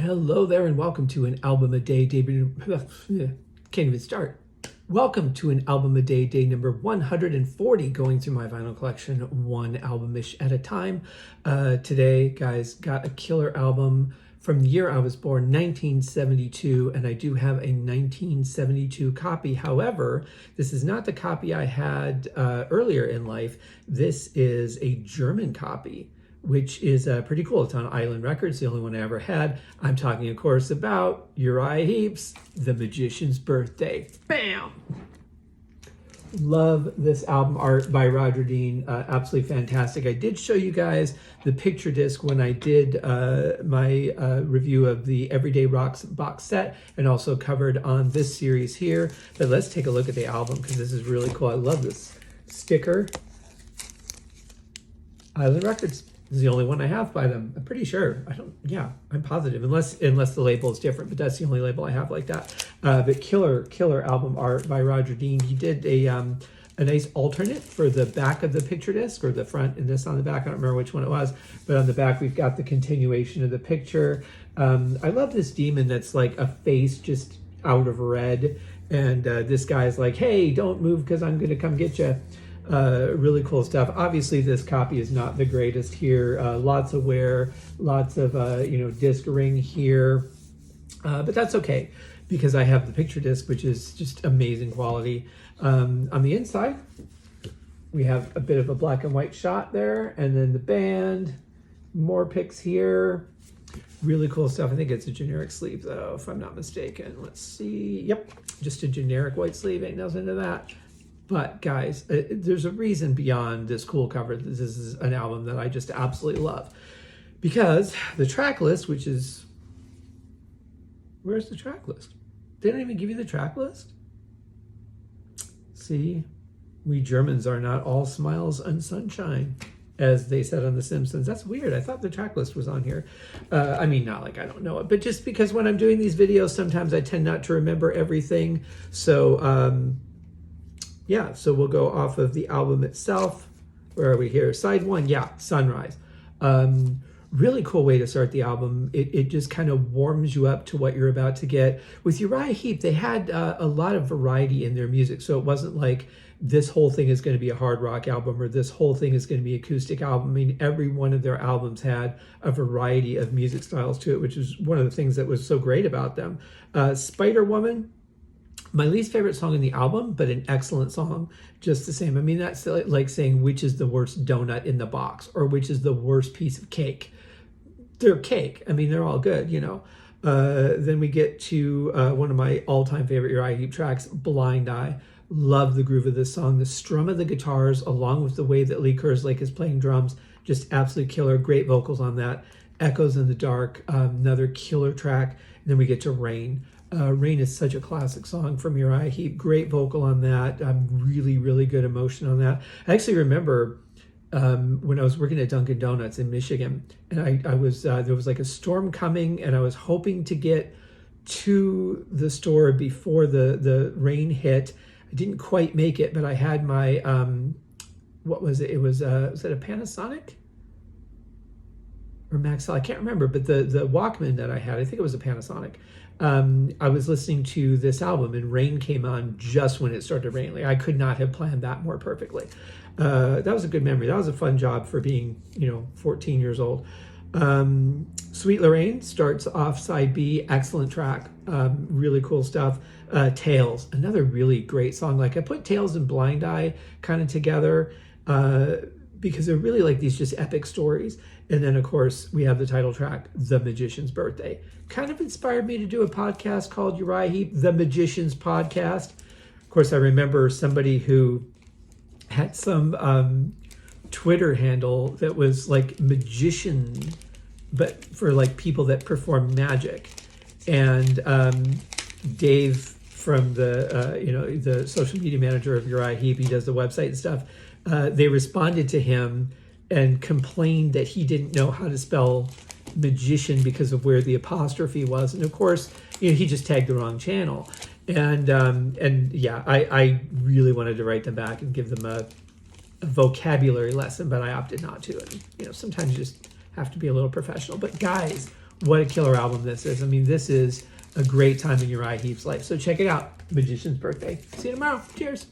Hello there and welcome to an album a day, can't even start. Welcome to an album a day, day number 140, going through my vinyl collection, one album-ish at a time. Today, guys, got a killer album from the year I was born, 1972, and I do have a 1972 copy. However, this is not the copy I had earlier in life. This is a German copy, which is pretty cool. It's on Island Records, the only one I ever had. I'm talking, of course, about Uriah Heep's The Magician's Birthday. Bam! Love this album art by Roger Dean. Absolutely fantastic. I did show you guys the picture disc when I did my review of the Everyday Rocks box set, and also covered on this series here. But let's take a look at the album because this is really cool. I love this sticker. Island Records. This is the only one I have by them. I'm pretty sure. I'm positive, unless the label is different, but that's the only label I have like that. But killer album art by Roger Dean. He did a nice alternate for the back of the picture disc, or the front and this on the back. I don't remember which one it was, but on the back we've got the continuation of the picture. I love this demon that's like a face just out of red, and this guy's like, hey, don't move because I'm gonna come get you. Really cool stuff. Obviously this copy is not the greatest here. Lots of wear, lots of disc ring here, but that's okay because I have the picture disc, which is just amazing quality. On the inside we have a bit of a black and white shot there, and then the band, more pics here. Really cool stuff. I think it's a generic sleeve though, if I'm not mistaken. Let's see. Yep, just a generic white sleeve, ain't nothing to that. But guys, there's a reason beyond this cool cover. This is an album that I just absolutely love, because the track list, which is, where's the track list? They don't even give you the track list. See, we Germans are not all smiles and sunshine, as they said on The Simpsons. That's weird. I thought the track list was on here. I mean, not like I don't know it, but just because when I'm doing these videos, sometimes I tend not to remember everything. So, yeah, so we'll go off of the album itself. Where are we here? Side one, yeah, Sunrise. Really cool way to start the album. It just kind of warms you up to what you're about to get. With Uriah Heep, they had a lot of variety in their music, so it wasn't like this whole thing is going to be a hard rock album or this whole thing is going to be an acoustic album. I mean, every one of their albums had a variety of music styles to it, which is one of the things that was so great about them. Spider Woman, my least favorite song in the album, but an excellent song just the same. I mean, that's like saying which is the worst donut in the box or which is the worst piece of cake. They're cake. I mean, they're all good, you know. Then we get to one of my all-time favorite Uriah Heep tracks, Blind Eye. Love the groove of this song. The strum of the guitars, along with the way that Lee Kerslake is playing drums, just absolute killer. Great vocals on that. Echoes in the Dark, another killer track. And then we get to Rain. Rain is such a classic song from Uriah Heep. Great vocal on that. Really, really good emotion on that. I actually remember when I was working at Dunkin' Donuts in Michigan, and I was there was like a storm coming, and I was hoping to get to the store before the rain hit. I didn't quite make it, but I had my what was it? It was it a Panasonic or Maxell? I can't remember, but the Walkman that I had, I think it was a Panasonic. I was listening to this album, and Rain came on just when it started raining. Like, I could not have planned that more perfectly. That was a good memory. That was a fun job for being, 14 years old. Sweet Lorraine starts off side B. Excellent track. Really cool stuff. Tales, another really great song. Like, I put Tales and Blind Eye kind of together because they're really like these just epic stories. And then, of course, we have the title track, The Magician's Birthday. Kind of inspired me to do a podcast called Uriah Heep, The Magician's Podcast. Of course, I remember somebody who had some Twitter handle that was like magician, but for like people that perform magic. And Dave from the social media manager of Uriah Heep, he does the website and stuff. They responded to him and complained that he didn't know how to spell magician because of where the apostrophe was. And of course, he just tagged the wrong channel. And yeah, I really wanted to write them back and give them a vocabulary lesson, but I opted not to. And sometimes you just have to be a little professional. But guys, what a killer album this is. I mean, this is a great time in Uriah Heep's life. So check it out. Magician's Birthday. See you tomorrow. Cheers.